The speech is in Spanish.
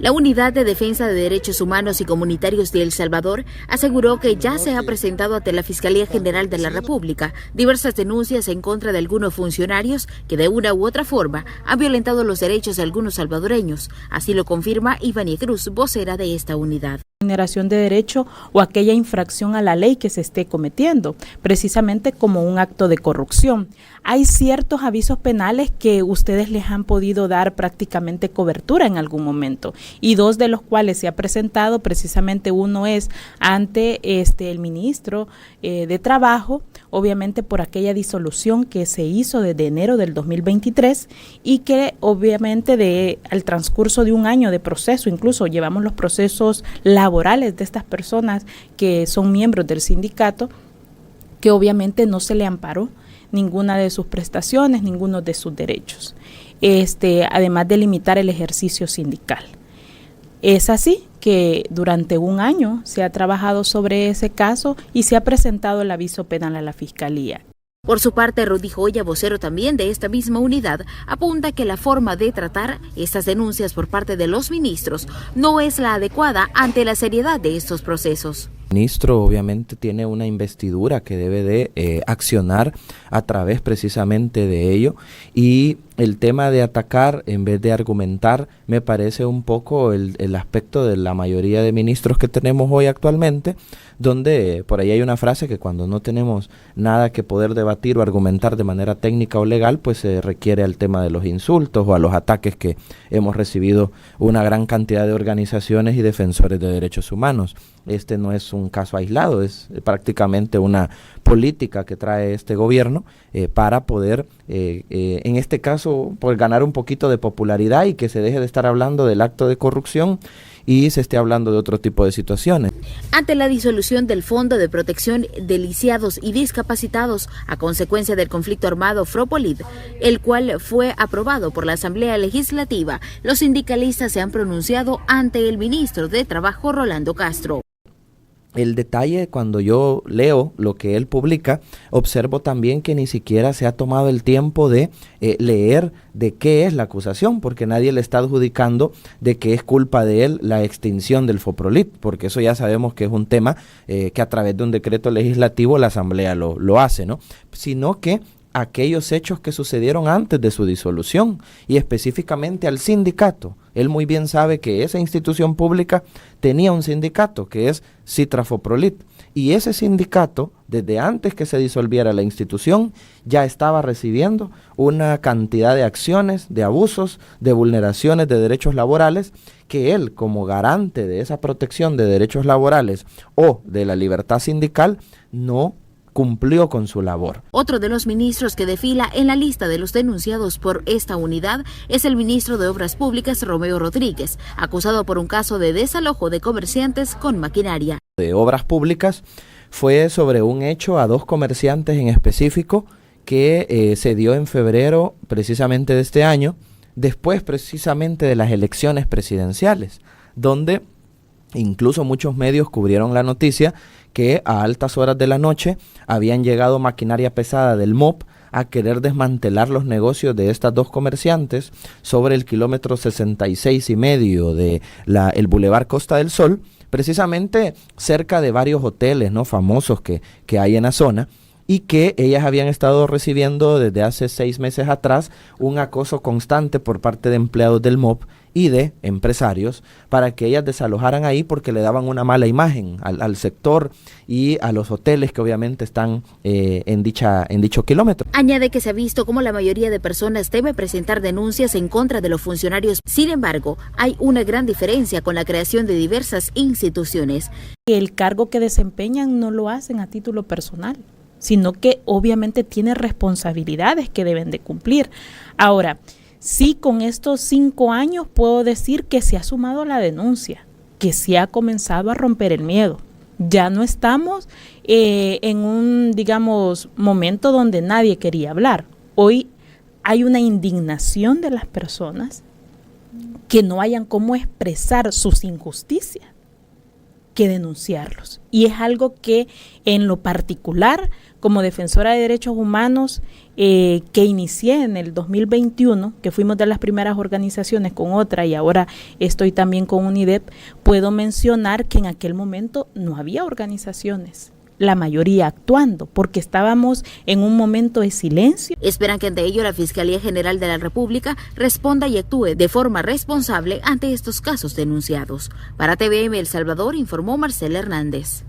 La Unidad de Defensa de Derechos Humanos y Comunitarios de El Salvador aseguró que ya se ha presentado ante la Fiscalía General de la República diversas denuncias en contra de algunos funcionarios que de una u otra forma han violentado los derechos de algunos salvadoreños. Así lo confirma Ivania Cruz, vocera de esta unidad. Generación de derecho o aquella infracción a la ley que se esté cometiendo, precisamente como un acto de corrupción. Hay ciertos avisos penales que ustedes les han podido dar prácticamente cobertura en algún momento y dos de los cuales se ha presentado, precisamente uno es ante el ministro de Trabajo, obviamente por aquella disolución que se hizo desde enero del 2023 y que obviamente al transcurso de un año de proceso, incluso llevamos los procesos laborales de estas personas que son miembros del sindicato, que obviamente no se le amparó ninguna de sus prestaciones, ninguno de sus derechos, además de limitar el ejercicio sindical. Es así que durante un año se ha trabajado sobre ese caso y se ha presentado el aviso penal a la Fiscalía. Por su parte, Rudy Joya, vocero también de esta misma unidad, apunta que la forma de tratar estas denuncias por parte de los ministros no es la adecuada ante la seriedad de estos procesos. El ministro obviamente tiene una investidura que debe de accionar a través precisamente de ello, y el tema de atacar en vez de argumentar me parece un poco el aspecto de la mayoría de ministros que tenemos hoy actualmente, donde por ahí hay una frase que cuando no tenemos nada que poder debatir o argumentar de manera técnica o legal, pues se requiere al tema de los insultos o a los ataques que hemos recibido una gran cantidad de organizaciones y defensores de derechos humanos. Este no es un caso aislado, es prácticamente una política que trae este gobierno para poder, en este caso, pues, ganar un poquito de popularidad y que se deje de estar hablando del acto de corrupción y se esté hablando de otro tipo de situaciones. Ante la disolución del Fondo de Protección de Lisiados y Discapacitados a consecuencia del conflicto armado FROPOLID, el cual fue aprobado por la Asamblea Legislativa, los sindicalistas se han pronunciado ante el ministro de Trabajo, Rolando Castro. El detalle, cuando yo leo lo que él publica, observo también que ni siquiera se ha tomado el tiempo de leer de qué es la acusación, porque nadie le está adjudicando de que es culpa de él la extinción del FOPROLID, porque eso ya sabemos que es un tema que a través de un decreto legislativo la Asamblea lo hace, ¿no? Sino que aquellos hechos que sucedieron antes de su disolución y específicamente al sindicato. Él muy bien sabe que esa institución pública tenía un sindicato que es CITRA-FOPROLID, y ese sindicato, desde antes que se disolviera la institución, ya estaba recibiendo una cantidad de acciones, de abusos, de vulneraciones de derechos laborales, que él, como garante de esa protección de derechos laborales o de la libertad sindical, no cumplió con su labor. Otro de los ministros que desfila en la lista de los denunciados por esta unidad es el ministro de Obras Públicas, Romeo Rodríguez, acusado por un caso de desalojo de comerciantes con maquinaria. De Obras Públicas fue sobre un hecho a dos comerciantes en específico que se dio en febrero precisamente de este año, después precisamente de las elecciones presidenciales, donde incluso muchos medios cubrieron la noticia que a altas horas de la noche habían llegado maquinaria pesada del MOP a querer desmantelar los negocios de estas dos comerciantes sobre el kilómetro 66,5 de el Boulevard Costa del Sol, precisamente cerca de varios hoteles, ¿no?, famosos que hay en la zona, y que ellas habían estado recibiendo desde hace 6 meses atrás un acoso constante por parte de empleados del MOP y de empresarios para que ellas desalojaran ahí porque le daban una mala imagen al sector y a los hoteles que obviamente están en dicho kilómetro. Añade que se ha visto cómo la mayoría de personas debe presentar denuncias en contra de los funcionarios. Sin embargo, hay una gran diferencia con la creación de diversas instituciones. El cargo que desempeñan no lo hacen a título personal, sino que obviamente tiene responsabilidades que deben de cumplir. Ahora, sí, con estos 5 años puedo decir que se ha sumado la denuncia, que se ha comenzado a romper el miedo. Ya no estamos en un, digamos, momento donde nadie quería hablar. Hoy hay una indignación de las personas que no hayan cómo expresar sus injusticias. que denunciarlos. Y es algo que en lo particular, como defensora de derechos humanos, que inicié en el 2021, que fuimos de las primeras organizaciones con otra y ahora estoy también con UNIDEP, puedo mencionar que en aquel momento no había organizaciones, la mayoría actuando, porque estábamos en un momento de silencio. Esperan que ante ello la Fiscalía General de la República responda y actúe de forma responsable ante estos casos denunciados. Para TVM El Salvador informó Marcela Hernández.